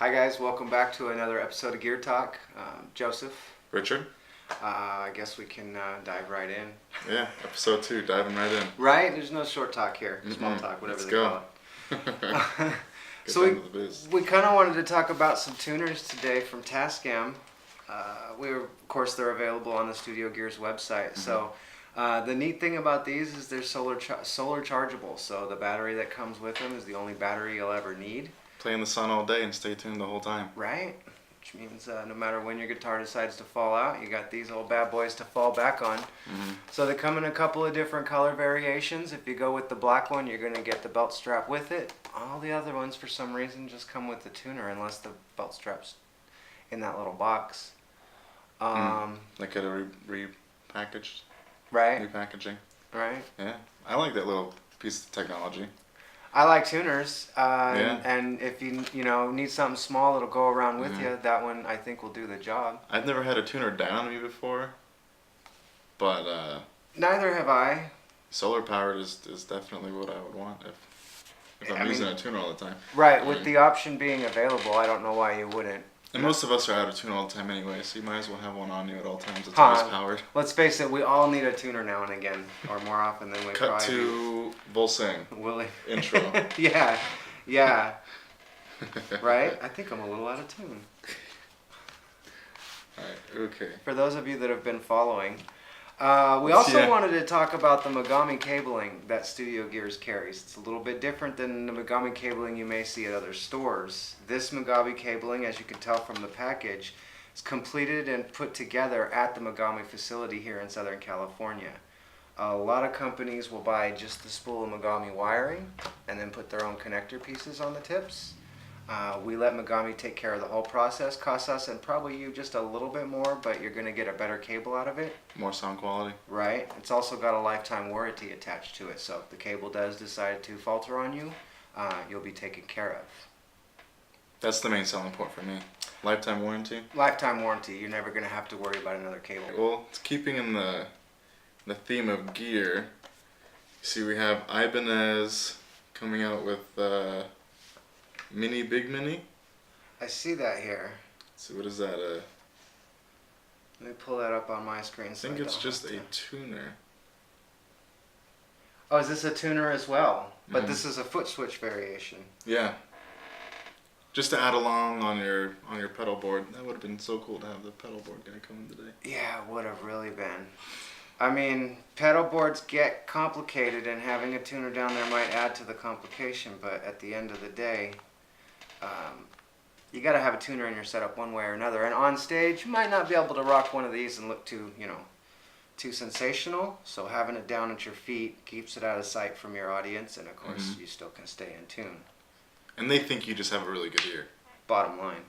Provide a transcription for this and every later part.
Hi guys, welcome back to another episode of Gear Talk. Joseph. Richard? I guess we can dive right in. Yeah, episode 2, diving right in. Right? There's no short talk here. Small talk, whatever call it. So we kind of wanted to talk about some tuners today from Tascam. Of course, they're available on the Studio Gears website. So the neat thing about these is they're solar chargeable. So the battery that comes with them is the only battery you'll ever need. Play in the sun all day and stay tuned the whole time. Right? Which means no matter when your guitar decides to fall out, you got these old bad boys to fall back on. So they come in a couple of different color variations. If you go with the black one, you're going to get the belt strap with it. All the other ones, for some reason, just come with the tuner, unless the belt strap's in that little box. Like get a repackaged. Right? Repackaging. Right? Yeah, I like that little piece of technology. I like tuners, Yeah. and if you need something small that'll go around with you, that one I think will do the job. I've never had a tuner down on me before, but Neither have I. solar powered is definitely what I would want if I'm using a tuner all the time. Right, with the option being available, I don't know why you wouldn't. And most of us are out of tune all the time anyway, so you might as well have one on you at all times. It's always powered. Let's face it, we all need a tuner now and again, or more often than we Cut to Volsing intro. Yeah. Right? I think I'm a little out of tune. Alright, okay. For those of you that have been following, we also wanted to talk about the Megami cabling that Studio Gears carries. It's a little bit different than the Megami cabling you may see at other stores. This Megami cabling, as you can tell from the package, is completed and put together at the Megami facility here in Southern California. A lot of companies will buy just the spool of Megami wiring and then put their own connector pieces on the tips. We let Megami take care of the whole process. Costs us and probably you just a little bit more, but you're going to get a better cable out of it. More sound quality. Right. It's also got a lifetime warranty attached to it, so if the cable does decide to falter on you, you'll be taken care of. That's the main selling point for me. Lifetime warranty? Lifetime warranty. You're never going to have to worry about another cable. Well, it's keeping in the theme of gear. See, we have Ibanez coming out with Mini Big Mini. I see that here. Let's see, what is that? Let me pull that up on my screen. I think it's just a tuner. Oh, is this a tuner as well? But this is a foot switch variation. Yeah. Just to add along on your pedal board. That would have been so cool to have the pedal board guy come in today. Yeah, it would have really been. I mean, pedal boards get complicated, and having a tuner down there might add to the complication, but at the end of the day, you got to have a tuner in your setup one way or another. And on stage, you might not be able to rock one of these and look too sensational. So having it down at your feet keeps it out of sight from your audience, and of course, you still can stay in tune. And they think you just have a really good ear. Bottom line.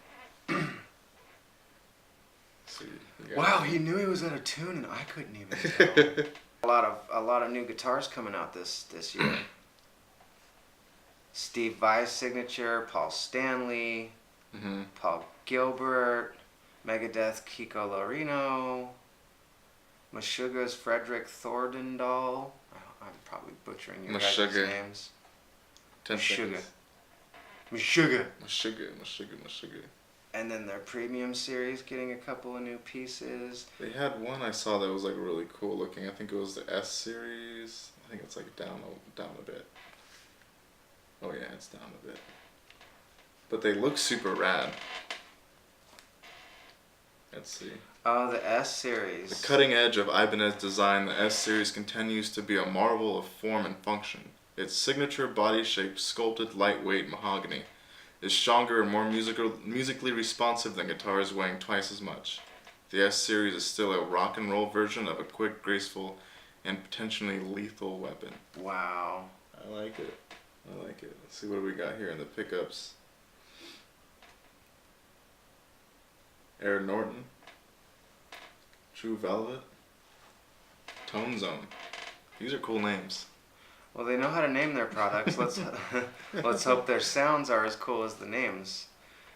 Wow, he knew he was out of tune, and I couldn't even tell. A lot of new guitars coming out this year. Steve Vai's signature, Paul Stanley, Paul Gilbert, Megadeth Kiko Lorino, Meshuggah's Frederick Thorndal. I'm probably butchering your guys' names. Meshuggah. And then their premium series getting a couple of new pieces. They had one I saw that was like really cool looking. I think it was the S series. I think it's like down a bit. Oh yeah, it's down a bit. But they look super rad. Let's see. Oh, the S series. The cutting edge of Ibanez design, the S series continues to be a marvel of form and function. Its signature body-shaped, sculpted, lightweight mahogany is stronger and more musically responsive than guitars weighing twice as much. The S series is still a rock and roll version of a quick, graceful, and potentially lethal weapon. Wow. I like it. Let's see what we got here in the pickups. Air Norton, True Velvet, Tone Zone. These are cool names. Well, they know how to name their products. Let's hope their sounds are as cool as the names.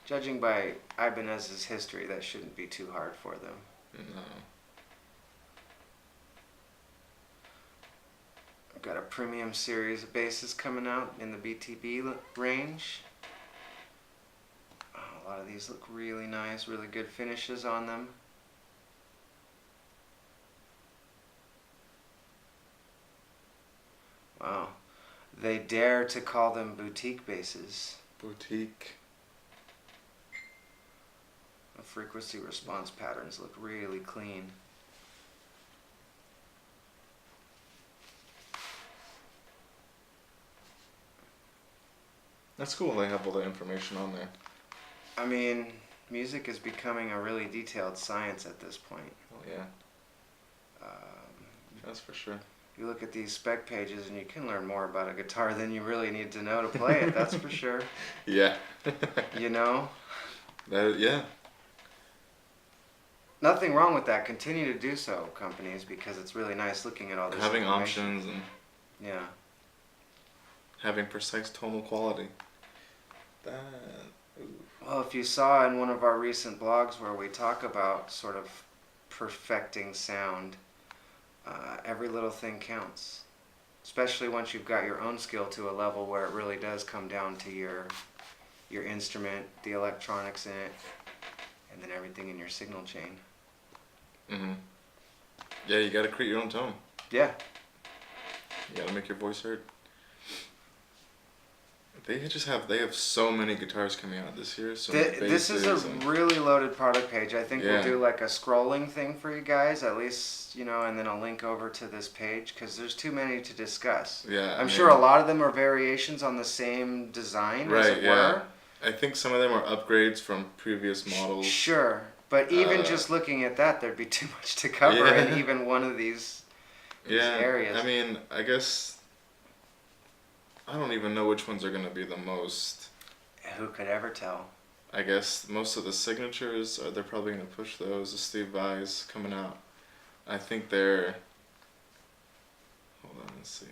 Judging by Ibanez's history, that shouldn't be too hard for them. No. I've got a premium series of basses coming out in the BTB range. lot of these look really nice, really good finishes on them. Wow. They dare to call them boutique basses. Boutique. The frequency response patterns look really clean. That's cool. They have all the information on there. I mean, music is becoming a really detailed science at this point. Oh yeah. That's for sure. You look at these spec pages and you can learn more about a guitar than you really need to know to play it, that's for sure. Yeah. You know? Yeah. Nothing wrong with that. Continue to do so, companies, because it's really nice looking at all this Having information. options and Yeah. having precise tonal quality. Well, if you saw in one of our recent blogs where we talk about sort of perfecting sound, every little thing counts. Especially once you've got your own skill to a level where it really does come down to your instrument, the electronics in it, and then everything in your signal chain. Mm-hmm. Yeah, you gotta create your own tone. Yeah. You gotta make your voice heard. They have so many guitars coming out this year. So This is a really loaded product page. I think we'll do like a scrolling thing for you guys, at least, you know, and then a link over to this page because there's too many to discuss. Yeah, I'm sure a lot of them are variations on the same design, as it were. I think some of them are upgrades from previous models. Sure, but even just looking at that, there'd be too much to cover in even one of these areas. I mean, I guess I don't even know which ones are going to be the most. Who could ever tell? I guess most of the signatures, they're probably going to push those. The Steve Vai's coming out. I think they're... Hold on, let's see.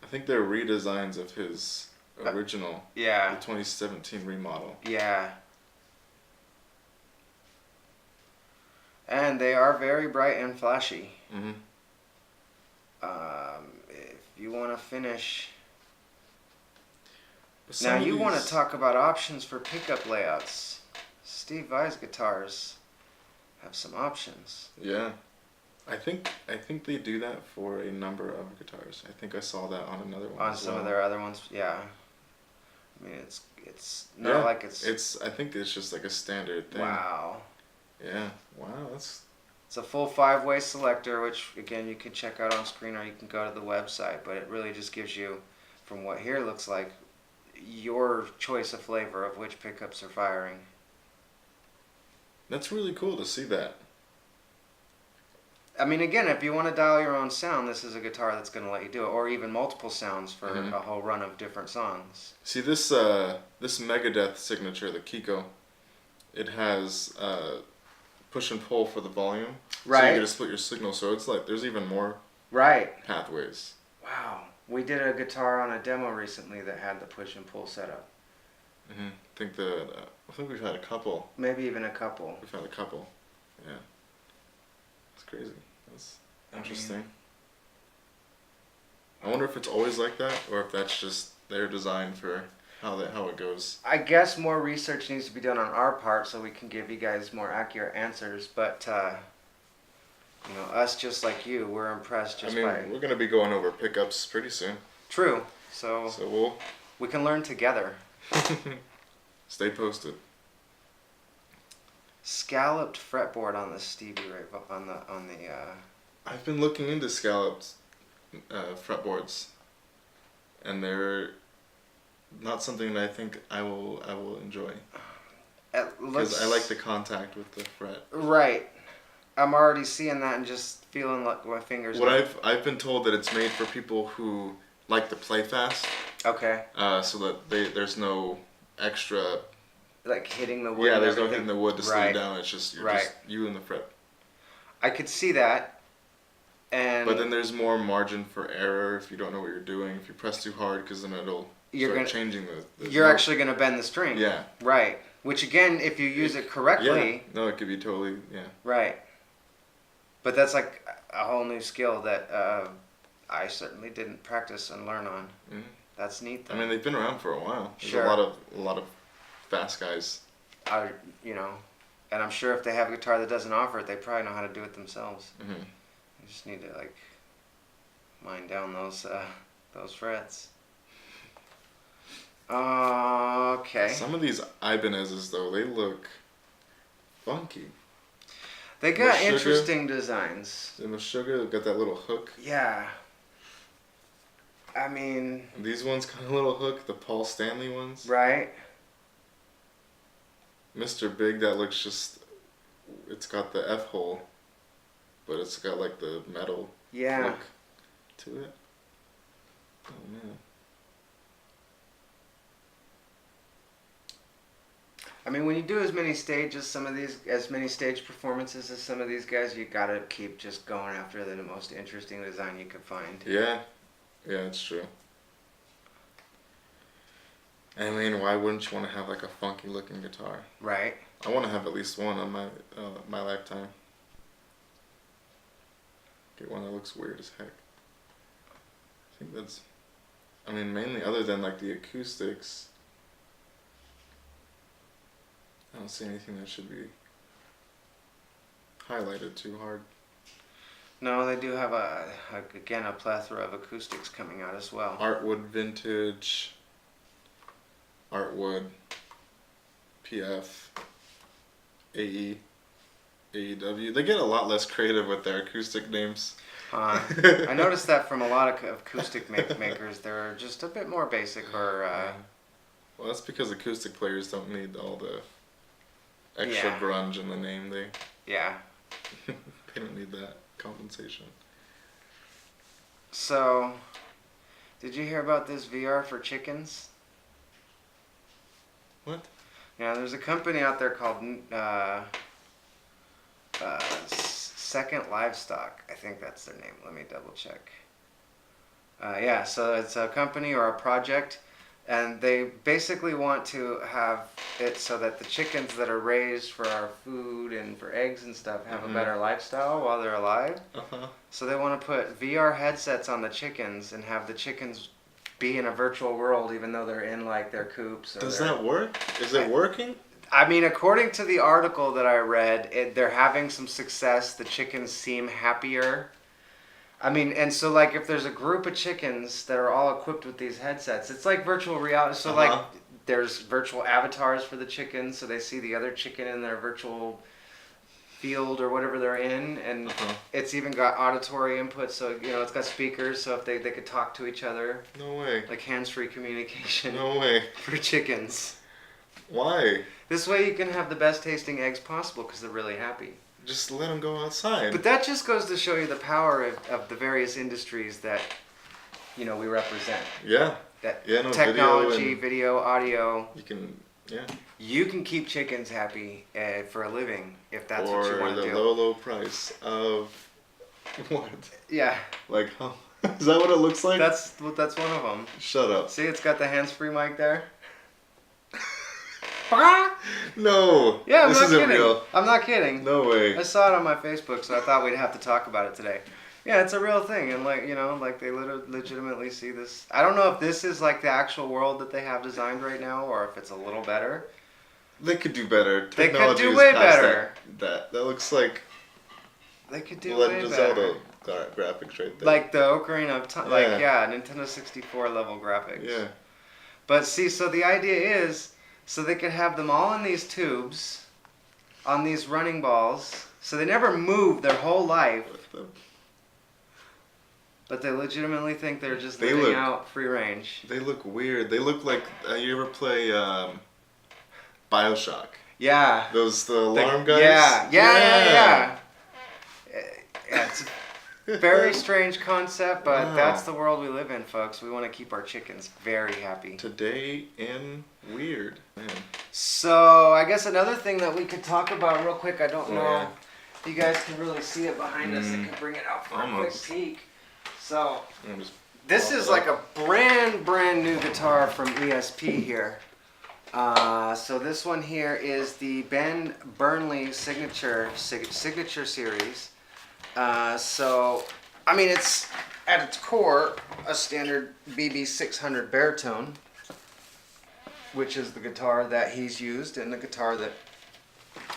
I think they're redesigns of his original. The 2017 remodel. Yeah. And they are very bright and flashy. Mm-hmm. If you want to finish... Some Now of you want these- to talk about options for pickup layouts. Steve Vai's guitars have some options. Yeah. I think they do that for a number of guitars. I think I saw that on another one. On some of their other ones, yeah. I mean, it's not like it's... I think it's just like a standard thing. Wow. Yeah. Wow, that's... It's a full 5-way selector, which, again, you can check out on screen or you can go to the website. But it really just gives you, from what here looks like, your choice of flavor of which pickups are firing. That's really cool to see that. I mean, again, if you want to dial your own sound, this is a guitar that's going to let you do it. Or even multiple sounds for a whole run of different songs. See, this Megadeth signature, the Kiko, it has push and pull for the volume. Right. So you get to split your signal, so it's like there's even more pathways. Wow. We did a guitar on a demo recently that had the push and pull setup. Mm-hmm. I think we've had a couple. Maybe even a couple. We've had a couple. Yeah. It's crazy. That's interesting. I wonder if it's always like that, or if that's just their design for how it goes. I guess more research needs to be done on our part so we can give you guys more accurate answers. But you know, us just like you, we're impressed just by. We're gonna be going over pickups pretty soon. True. So we can learn together. Stay posted. Scalloped fretboard on the Stevie Ray on the. I've been looking into scalloped fretboards, and they're not something that I think I will enjoy. Because I like the contact with the fret. Right. I'm already seeing that and just feeling like my fingers. I've been told that it's made for people who like to play fast. Okay. So that there's no extra. Like hitting the wood. Yeah, there's no hitting the wood to slow right. you down. It's just just you and the fret. I could see that. But then there's more margin for error if you don't know what you're doing. If you press too hard, because then it'll start changing the You're note. actually going to bend the string. Yeah. Right. Which again, if you use it correctly. Yeah. No, it could be totally Right. But that's like a whole new skill that I certainly didn't practice and learn on. Mm-hmm. That's neat, though. I mean, they've been around for a while. There's Sure. a lot of fast guys. You know, and I'm sure if they have a guitar that doesn't offer it, they probably know how to do it themselves. Mm-hmm. You just need to like mine down those frets. Okay. Some of these Ibanez's though, they look funky. They got Meshuggah. interesting designs. The Meshuggah, they've got that little hook. Yeah. I mean. And these ones got a little hook. The Paul Stanley ones. Right. Mr. Big, that looks just. It's got the F hole, but it's got like the metal Yeah. look to it. Oh man. I mean, when you do as many stage performances as some of these guys, you gotta keep just going after the most interesting design you could find. Yeah, yeah, it's true. I mean, why wouldn't you want to have like a funky looking guitar? Right. I want to have at least one on my lifetime. Get one that looks weird as heck. I think that's. I mean, mainly other than like the acoustics. I don't see anything that should be highlighted too hard. No, they do have again a plethora of acoustics coming out as well. Artwood Vintage, Artwood, PF, AE, AEW. They get a lot less creative with their acoustic names. I noticed that from a lot of acoustic makers. They're just a bit more basic or... Well, that's because acoustic players don't need all the extra Yeah. grunge in the name. Yeah. They don't need that compensation. So, did you hear about this VR for chickens? What? Yeah, there's a company out there called Second Livestock. I think that's their name. Let me double check. Yeah, so it's a company or a project, and they basically want to have it so that the chickens that are raised for our food and for eggs and stuff have a better lifestyle while they're alive. Uh-huh. So they want to put VR headsets on the chickens and have the chickens be in a virtual world even though they're in like their coops. Or Does that work? Is it working? I mean, according to the article that I read, they're having some success. The chickens seem happier. I mean, and so like if there's a group of chickens that are all equipped with these headsets, it's like virtual reality. So like there's virtual avatars for the chickens, so they see the other chicken in their virtual field or whatever they're in, and it's even got auditory input, so you know it's got speakers, so if they could talk to each other. No way. Like hands-free communication. No way. For chickens. Why? This way you can have the best tasting eggs possible because they're really happy. Just let them go outside. But that just goes to show you the power of the various industries that, you know, we represent. Yeah. That no, technology, video, audio. You can, yeah. You can keep chickens happy for a living if that's what you want to do. For the low price of what? Yeah. Like, huh? Is that what it looks like? That's one of them. Shut up. See, it's got the hands-free mic there. No. Yeah, this isn't real. I'm not kidding. No way. I saw it on my Facebook, so I thought we'd have to talk about it today. Yeah, it's a real thing, and like, you know, like they legitimately see this. I don't know if this is like the actual world that they have designed right now, or if it's a little better. They could do better. They could Technology do is way past better. That looks like They could do Legend way of better. Zelda graphics right there. Like the Ocarina of Time, Yeah. like yeah, Nintendo 64 level graphics. Yeah. But see, so the idea is, so they could have them all in these tubes, on these running balls, so they never move their whole life. But they legitimately think they're just living out free range. They look weird. They look like you ever play BioShock? Yeah. The alarm guys? Yeah. It's a very strange concept, but that's the world we live in, folks. We want to keep our chickens very happy. Today in weird. Man. So I guess another thing that we could talk about real quick, I don't know if you guys can really see it behind us. I can bring it out for a quick peek. So this is like a brand new guitar from ESP here. So this one here is the Ben Burnley Signature Series. So I mean at its core, a standard BB600 baritone, which is the guitar that he's used and the guitar that,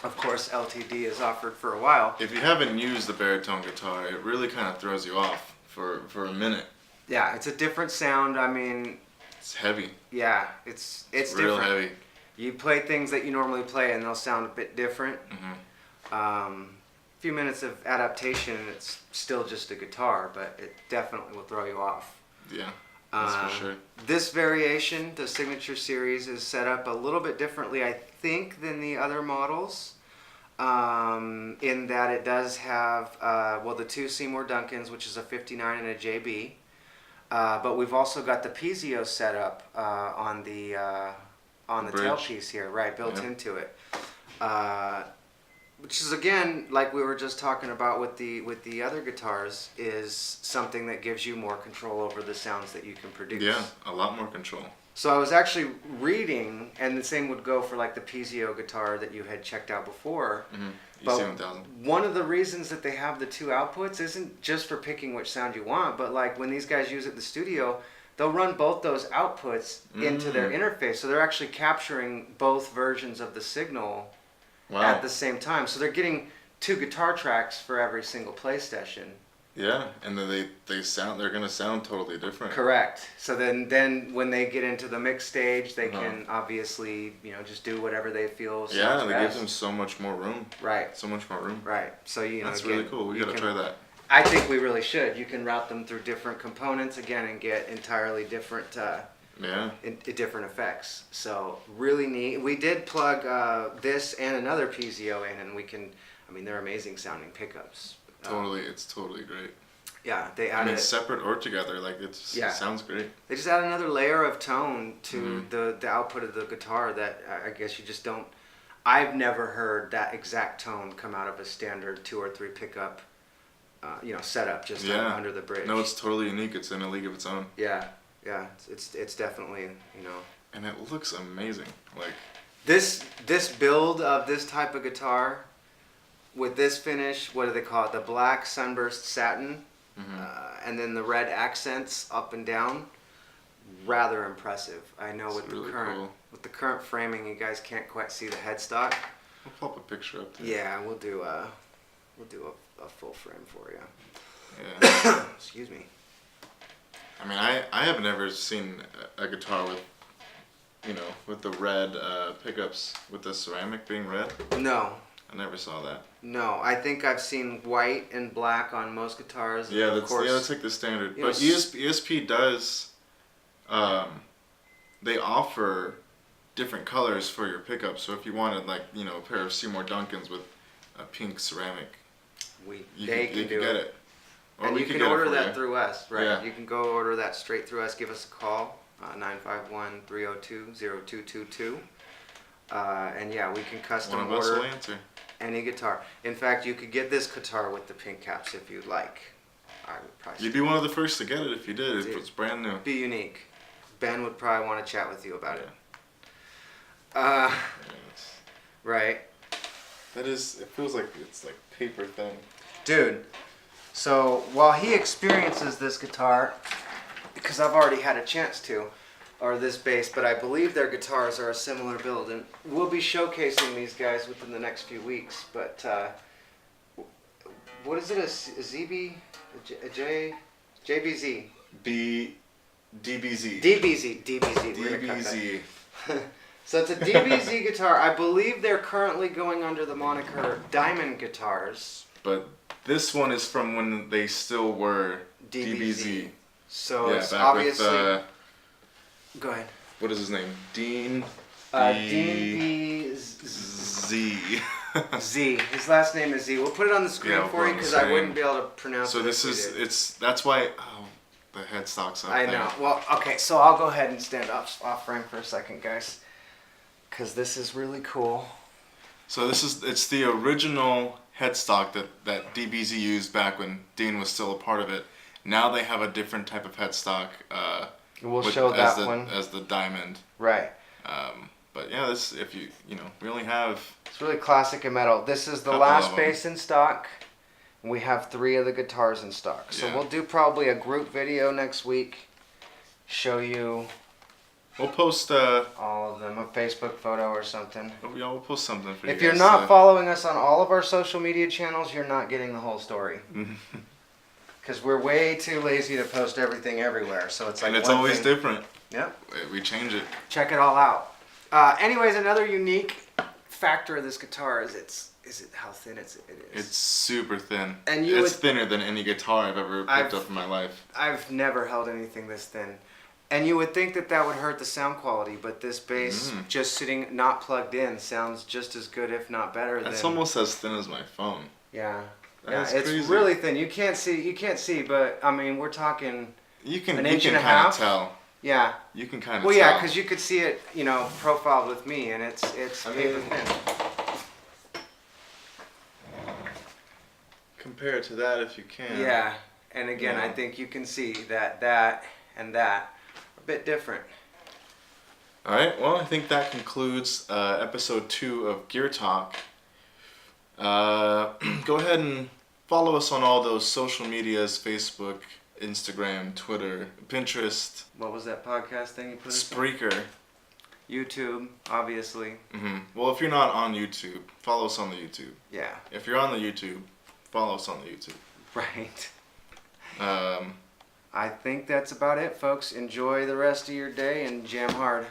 of course, LTD has offered for a while. If you haven't used the baritone guitar, it really kind of throws you off for a minute. Yeah, it's a different sound. I mean, it's heavy. Yeah, it's real different. heavy. You play things that you normally play, and they'll sound a bit different. A few minutes of adaptation, and it's still just a guitar, but it definitely will throw you off. Yeah, that's for sure. This variation, the Signature Series, is set up a little bit differently, I think, than the other models. In that it does have, the two Seymour Duncans, which is a 59 and a JB. But we've also got the Pizio setup on the tailpiece here, right, built into it. Which is, again, like we were just talking about with the other guitars, is something that gives you more control over the sounds that you can produce. Yeah, a lot more control. So I was actually reading, and the same would go for like the Pizio guitar that you had checked out before. But one of the reasons that they have the two outputs isn't just for picking which sound you want, but like when these guys use it in the studio, they'll run both those outputs into their interface. So they're actually capturing both versions of the signal at the same time. So they're getting two guitar tracks for every single play session. Yeah, and then they're gonna sound totally different. Correct. So then when they get into the mix stage, they can obviously just do whatever they feel. Yeah, they give them so much more room. Right. So much more room. Right. So that's really cool. We gotta try that. I think we really should. You can route them through different components again and get entirely different. Different effects. So really neat. We did plug this and another Pizio in, and they're amazing sounding pickups. Totally, it's totally great. Yeah, they added separate or together, like it sounds great. They just add another layer of tone to the output of the guitar that I guess you just don't. I've never heard that exact tone come out of a standard 2 or 3 pickup, setup just under the bridge. No, it's totally unique. It's in a league of its own. Yeah, it's definitely And it looks amazing. Like this build of this type of guitar. With this finish, what do they call it? The black sunburst satin, and then the red accents up and down. Rather impressive. I know with the current framing, you guys can't quite see the headstock. We'll pop a picture up there. Yeah, we'll do a full frame for you. Yeah. Excuse me. I mean, I have never seen a guitar with the red pickups with the ceramic being red. No. I never saw that. No, I think I've seen white and black on most guitars. Yeah, that's like the standard. But ESP does, they offer different colors for your pickups. So if you wanted a pair of Seymour Duncans with a pink ceramic, you can get it. Or and you can order that through us, right? Yeah. You can go order that straight through us. Give us a call, 951-302-0222. And we can custom order. One of us will answer. Any guitar. In fact, you could get this guitar with the pink caps if you'd like. I would probably. You'd be one of the first to get it if you did. If it's brand new. Be unique. Ben would probably want to chat with you about it. Right. That is. It feels like it's like paper thin. Dude. So while he experiences this guitar, because I've already had a chance to. Or this bass, but I believe their guitars are a similar build, and we'll be showcasing these guys within the next few weeks. But what is it? A ZB, a JBZ, DBZ. DBZ. So it's a DBZ guitar. I believe they're currently going under the moniker Diamond Guitars. But this one is from when they still were DBZ. So it's obviously. Go ahead. What is his name? Dean. Dean Z. Z. His last name is Z. We'll put it on the screen for you because I wouldn't be able to pronounce it. So that's why the headstock's up there. I know. Well, okay, so I'll go ahead and stand off frame for a second, guys, because this is really cool. So it's the original headstock that DBZ used back when Dean was still a part of it. Now they have a different type of headstock. We'll show that one as the diamond. Right. But yeah, we only have. It's really classic in metal. This is the last bass in stock, We have 3 of the guitars in stock. So Yeah. we'll do probably a group video next week. Show you We'll post all of them, a Facebook photo or something. yeah, we'll post something for you If guys. you're not following us on all of our social media channels, you're not getting the whole story. Because we're way too lazy to post everything everywhere. So it's like and it's one always thing. different. Yep. We change it. Check it all out. Anyways, another unique factor of this guitar is how thin it is. It's super thin. And it's thinner than any guitar I've ever picked up in my life. I've never held anything this thin. And you would think that would hurt the sound quality, but this bass, just sitting not plugged in, sounds just as good, if not better. That's almost as thin as my phone. Yeah. That's it's crazy. really thin. You can't see, but I mean, we're talking You can an inch and a kind of half. tell. Yeah. You can kind of Well, tell. yeah, because you could see it, profiled with me, and it's paper thin. Compare it to that if you can. Yeah, and again, Yeah. I think you can see that and that are a bit different. All right. Well, I think that concludes episode 2 of Gear Talk. Go ahead and follow us on all those social medias: Facebook, Instagram, Twitter, Pinterest, What was that podcast thing you put us on? Spreaker. YouTube, obviously. Well, if you're not on YouTube, follow us on the YouTube. Yeah, If you're on the YouTube, follow us on the YouTube. right. Um, I think that's about it, folks. Enjoy the rest of your day and jam hard.